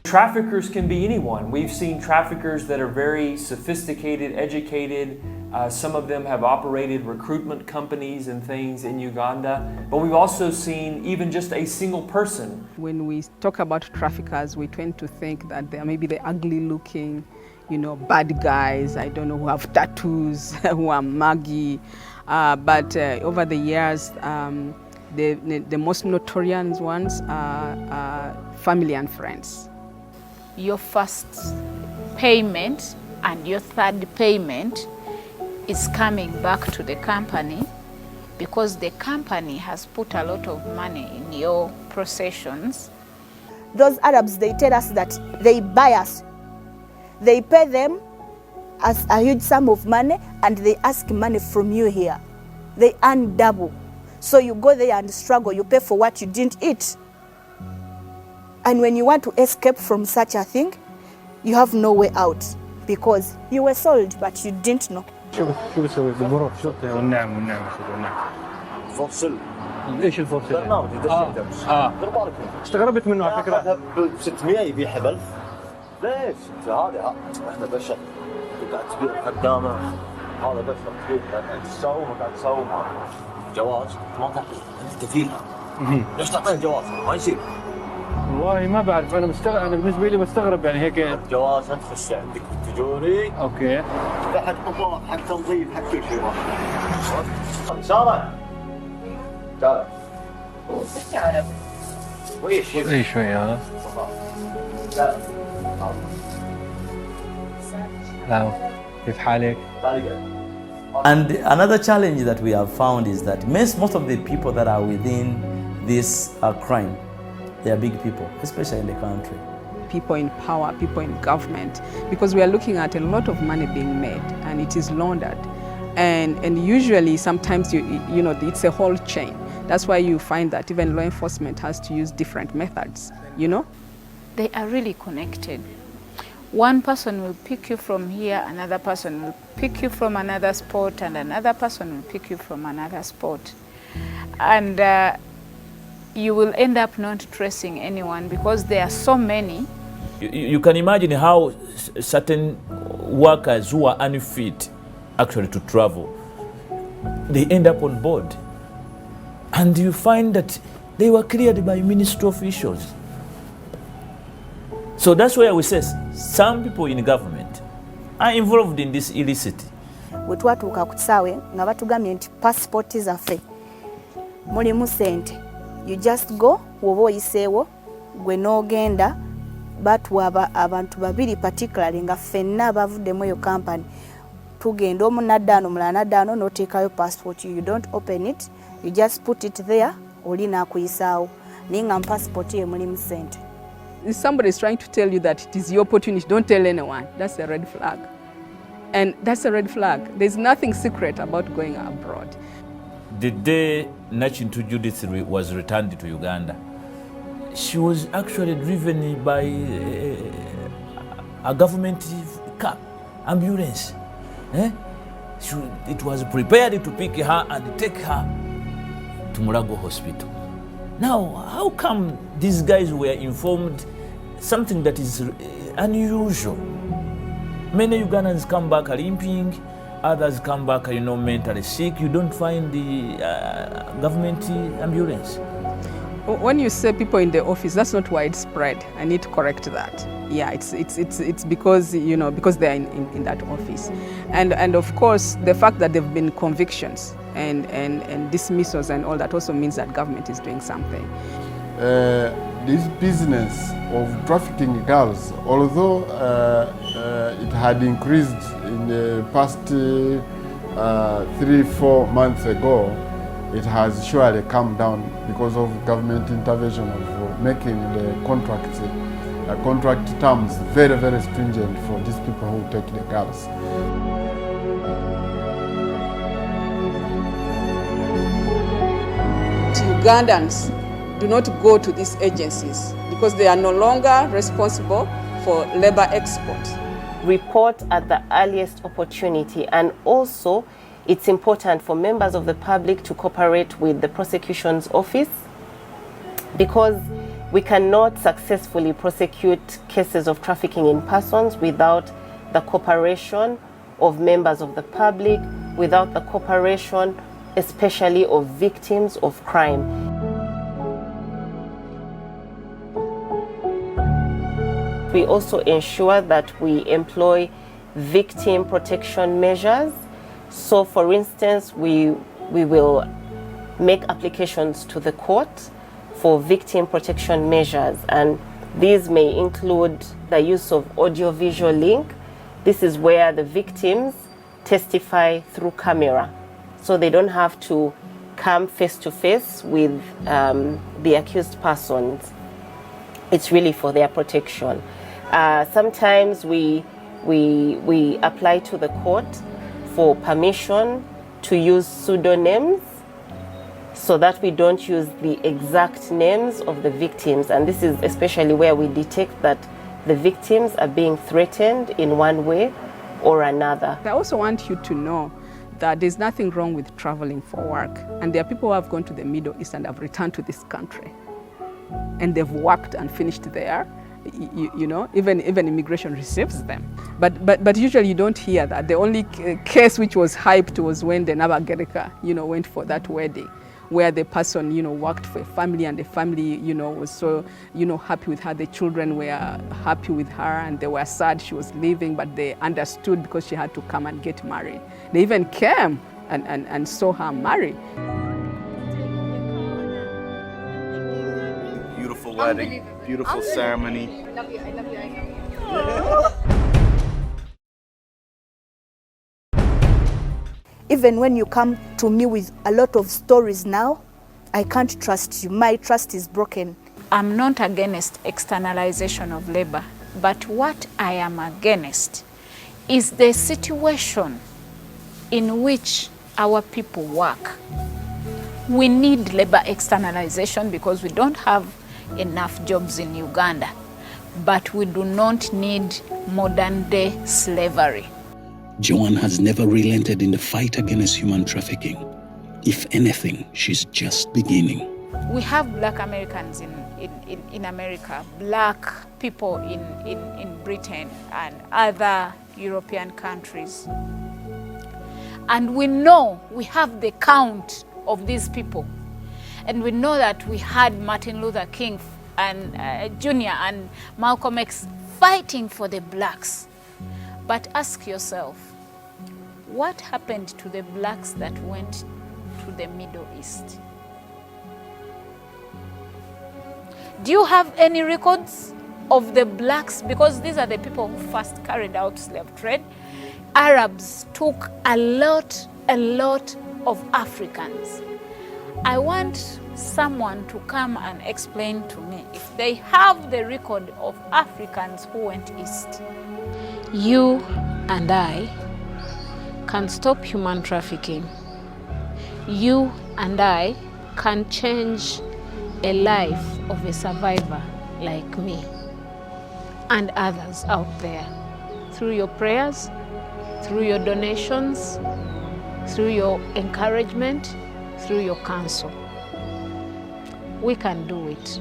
Traffickers can be anyone. We've seen traffickers that are very sophisticated, educated. Some of them have operated recruitment companies and things in Uganda, but we've also seen even just a single person. When we talk about traffickers, we tend to think that they are maybe the ugly looking, bad guys, I don't know, who have tattoos, who are muggy. But over the years, the most notorious ones are family and friends. Your first payment and your third payment is coming back to the company because the company has put a lot of money in your processions. Those Arabs, they tell us that they buy us. They pay them as a huge sum of money and they ask money from you here. They earn double. So you go there and struggle, you pay for what you didn't eat. And when you want to escape from such a thing, you have no way out because you were sold but you didn't know. شو بسوي بالمرور شو والنعم فصل ايش الفصل؟ برنامج دير بالك استغربت منه على فكره ب 600 يبيعها ب 1000 ليش؟ هذه احنا بشر قاعد تبيع خدامه هذا بشر تبيع قاعد تساوم قاعد تساوم جواز ما تعطي انت كفيلها ليش تعطيني جواز؟ ما يصير والله ما بعرف انا مستغرب انا بالنسبه لي مستغرب يعني هيك الجواز انت تخش عندك تجوري اوكي حق قضاء حق تنظيف حق كل شيء ساره تعال ايش تعرف؟ اي شوي ها لا كيف حالك؟ And another challenge that we have found is that most of the people that are within this crime, they are big people, especially in the country. People in power, people in government, because we are looking at a lot of money being made and it is laundered. And usually sometimes it's a whole chain. That's why you find that even law enforcement has to use different methods, They are really connected. One person will pick you from here, another person will pick you from another spot, and another person will pick you from another spot. And you will end up not tracing anyone because there are so many. You can imagine how certain workers who are unfit actually to travel, they end up on board. And you find that they were cleared by ministry officials. So that's why we say some people in government are involved in this illicit. Wetwatuuka ku kisaawe nga batugambye nti passport zaffe mulimu ssente. You just go, woba oyiseewo, gwe n'ogenda, batwaba abantu babiri particularly nga ffenna abavuddemu eyo company. Tugenda omu naddaano omulala naddaano n'oteekayo passport. You don't open it, you just put it there, oli n'akuyisaawo. Naye nga mu passport ye mulimu ssente. If somebody is trying to tell you that it is your opportunity, don't tell anyone. That's a red flag. And that's a red flag. There's nothing secret about going abroad. The day Nachintu Judith was returned to Uganda, she was actually driven by a government car, ambulance. It was prepared to pick her and take her to Mulago Hospital. Now, how come these guys were informed something that is unusual? Many Ugandans come back limping, others come back, mentally sick. You don't find the government ambulance. When you say people in the office, that's not widespread. I need to correct that. Yeah, it's because because they are in that office, and of course the fact that there've been convictions and dismissals and all that also means that government is doing something. This business of trafficking girls, although it had increased in the past 3-4 months ago, it has surely come down because of government intervention of making the contract terms very, very stringent for these people who take the girls. Ugandans do not go to these agencies because they are no longer responsible for labor export. Report at the earliest opportunity, and also it's important for members of the public to cooperate with the prosecution's office, because We cannot successfully prosecute cases of trafficking in persons without the cooperation of members of the public, without the cooperation especially of victims of crime. We also ensure that we employ victim protection measures. So for instance, we will make applications to the court for victim protection measures, and these may include the use of audio-visual link. This is where the victims testify through camera, so they don't have to come face-to-face with the accused persons. It's really for their protection. Sometimes we apply to the court for permission to use pseudonyms so that we don't use the exact names of the victims. And this is especially where we detect that the victims are being threatened in one way or another. I also want you to know that there's nothing wrong with traveling for work. And there are people who have gone to the Middle East and have returned to this country. And they've worked and finished there. You know, even immigration receives them. But usually you don't hear that. The only case which was hyped was when the Nabagereka, went for that wedding, where the person, worked for a family, and the family, was so, happy with her. The children were happy with her, and they were sad she was leaving, but they understood because she had to come and get married. They even came and saw her marry. Beautiful wedding, beautiful ceremony. I love you, I love you, I love you. Even when you come to me with a lot of stories now, I can't trust you. My trust is broken. I'm not against externalization of labor, but what I am against is the situation in which our people work. We need labor externalization because we don't have enough jobs in Uganda, but we do not need modern day slavery. Joanne has never relented in the fight against human trafficking. If anything, she's just beginning. We have black Americans in America, black people in Britain and other European countries. And we know we have the count of these people. And we know that we had Martin Luther King and Jr. and Malcolm X fighting for the blacks. But ask yourself, what happened to the blacks that went to the Middle East? Do you have any records of the blacks? Because these are the people who first carried out slave trade. Arabs took a lot of Africans. I want someone to come and explain to me if they have the record of Africans who went east. You and I can stop human trafficking. You and I can change a life of a survivor like me and others out there through your prayers, through your donations, through your encouragement, through your counsel. We can do it.